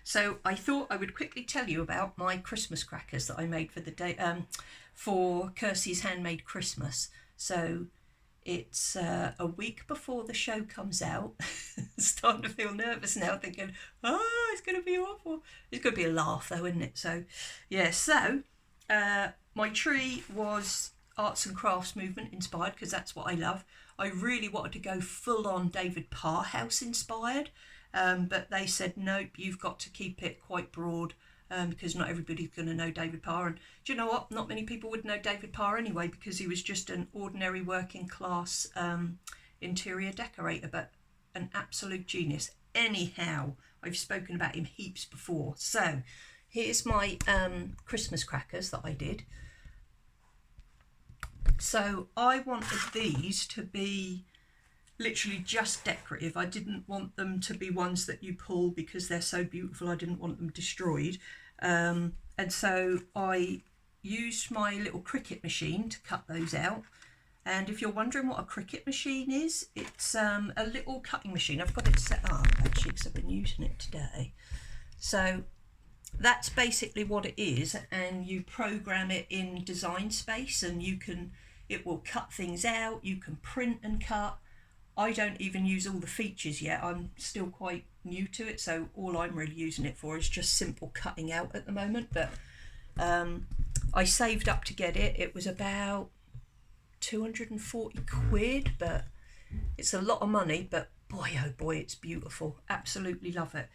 So I thought I would quickly tell you about my Christmas crackers that I made for the day for Kirstie's Handmade Christmas. So it's a week before the show comes out. Starting to feel nervous now, thinking, oh, it's going to be awful. It's going to be a laugh though, isn't it? So yeah, so my tree was arts and crafts movement inspired because that's what I love. I really wanted to go full on David Parr house inspired. But they said, nope, you've got to keep it quite broad because not everybody's going to know David Parr. And do you know what? Not many people would know David Parr anyway because he was just an ordinary working class interior decorator, but an absolute genius. Anyhow, I've spoken about him heaps before. So here's my Christmas crackers that I did. So I wanted these to be literally just decorative. I didn't want them to be ones that you pull because they're so beautiful. I didn't want them destroyed. And so I used my little Cricut machine to cut those out. And if you're wondering what a Cricut machine is, it's a little cutting machine. I've got it set up actually because I've been using it today. So that's basically what it is, and you program it in Design Space and it will cut things out. You can print and cut. I don't even use all the features yet. I'm still quite new to it, so all I'm really using it for is just simple cutting out at the moment. But I saved up to get it. It was about 240 quid, but it's a lot of money, but boy oh boy, it's beautiful. Absolutely love it.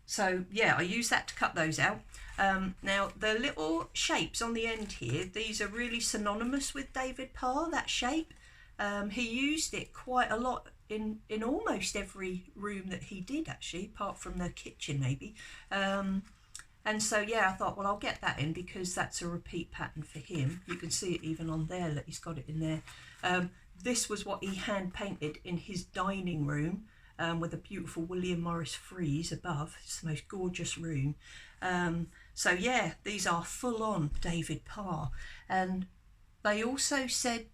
So yeah, I use that to cut those out. Now the little shapes on the end here, these are really synonymous with David Parr, that shape. He used it quite a lot in almost every room that he did, actually, apart from the kitchen maybe. And so yeah, I thought, well, I'll get that in because that's a repeat pattern for him. You can see it even on there that he's got it in there. This was what he hand painted in his dining room with a beautiful William Morris frieze above. It's the most gorgeous room. So yeah, these are full on David Parr. And they also said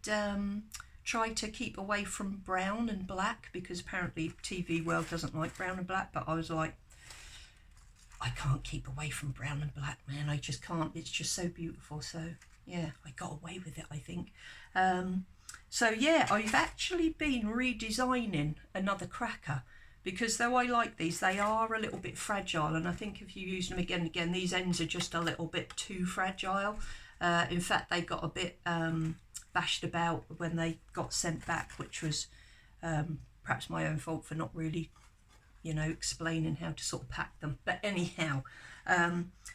try to keep away from brown and black because apparently TV World doesn't like brown and black, but I was like, I can't keep away from brown and black, man. I just can't. It's just so beautiful. So yeah, I got away with it, I think. So yeah, I've actually been redesigning another cracker because though I like these, they are a little bit fragile, and I think if you use them again and again, these ends are just a little bit too fragile. In fact, they got a bit bashed about when they got sent back, which was perhaps my own fault for not really, explaining how to sort of pack them. But anyhow,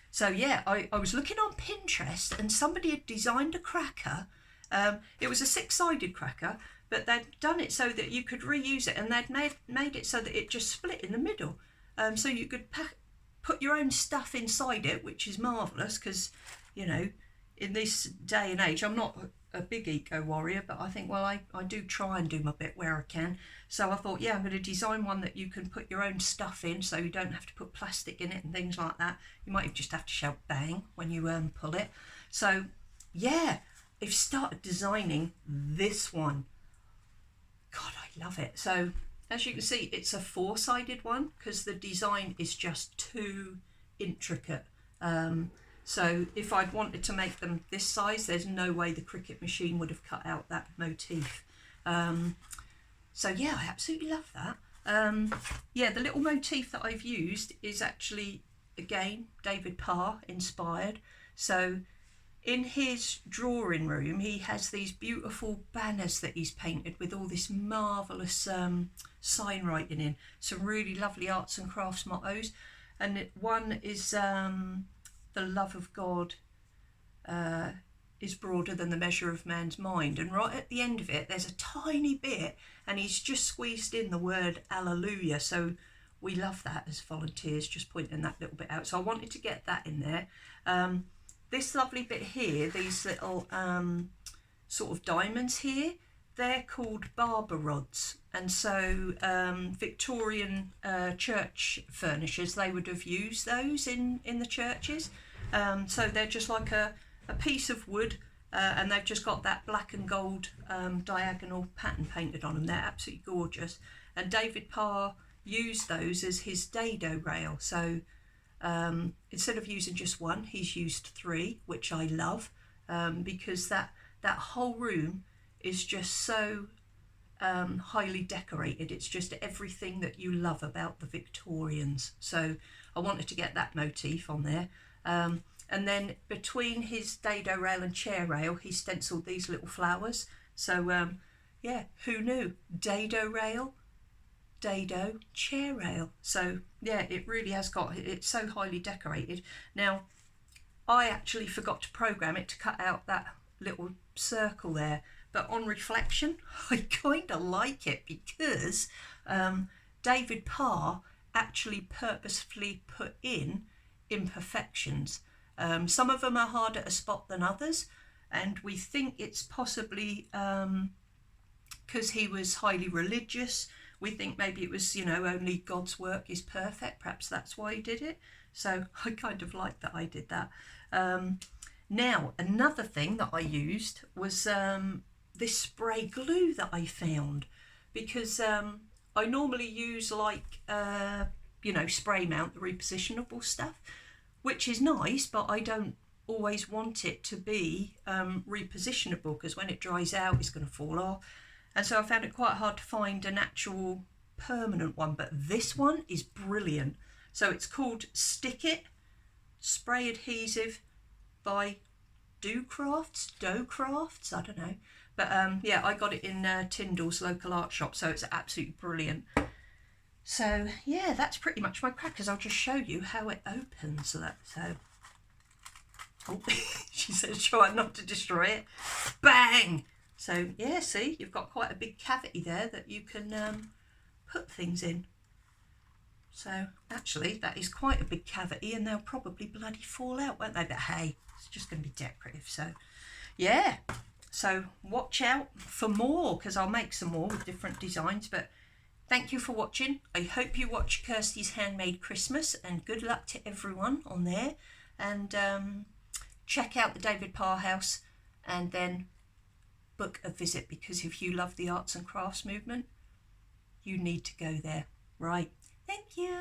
so yeah, I was looking on Pinterest and somebody had designed a cracker. It was a 6-sided cracker, but they'd done it so that you could reuse it, and they'd made it so that it just split in the middle. So you could put your own stuff inside it, which is marvellous because, in this day and age, I'm not a big eco warrior, but I think, well, I do try and do my bit where I can. So I thought, yeah, I'm going to design one that you can put your own stuff in so you don't have to put plastic in it and things like that. You might just have to shout bang when you pull it. So yeah, I've started designing this one. God, I love it. So as you can see, it's a 4-sided one because the design is just too intricate. So if I'd wanted to make them this size, there's no way the Cricut machine would have cut out that motif. So yeah, I absolutely love that. Yeah, the little motif that I've used is actually, again, David Parr inspired. So in his drawing room, he has these beautiful banners that he's painted with all this marvellous sign writing in. Some really lovely arts and crafts mottos. And one is the love of God is broader than the measure of man's mind. And right at the end of it, there's a tiny bit, and he's just squeezed in the word hallelujah. So we love that as volunteers, just pointing that little bit out. So I wanted to get that in there. This lovely bit here, these little sort of diamonds here, they're called barber rods. And so Victorian church furnishers, they would have used those in the churches. So they're just like a piece of wood and they've just got that black and gold diagonal pattern painted on them. They're absolutely gorgeous. And David Parr used those as his dado rail. So Instead of using just one, he's used 3, which I love, because that whole room is just so highly decorated. It's just everything that you love about the Victorians. So I wanted to get that motif on there. And then between his dado rail and chair rail, he stenciled these little flowers. So yeah, who knew? Dado rail, dado, chair rail. So yeah, it really has got, it's so highly decorated. Now, I actually forgot to program it to cut out that little circle there, but on reflection, I kind of like it because David Parr actually purposefully put in imperfections. Some of them are harder to spot than others, and we think it's possibly because he was highly religious. We think maybe it was, you know, only God's work is perfect. Perhaps that's why he did it. So I kind of like that I did that. Now, another thing that I used was this spray glue that I found, because I normally use like, you know, spray mount, the repositionable stuff, which is nice, but I don't always want it to be repositionable, because when it dries out, it's going to fall off. And so I found it quite hard to find an actual permanent one, but this one is brilliant. So it's called Stick It Spray Adhesive by Dough Crafts, I don't know. But yeah, I got it in Tyndall's local art shop, so it's absolutely brilliant. So yeah, that's pretty much my crackers. I'll just show you how it opens. So oh, she says try not to destroy it. Bang! So yeah, see, you've got quite a big cavity there that you can put things in. So actually, that is quite a big cavity, and they'll probably bloody fall out, won't they? But hey, it's just going to be decorative. So yeah, so watch out for more, because I'll make some more with different designs. But thank you for watching. I hope you watch Kirstie's Handmade Christmas, and good luck to everyone on there. And check out the David Parr house, and then book a visit, because if you love the arts and crafts movement, you need to go there. Right. Thank you.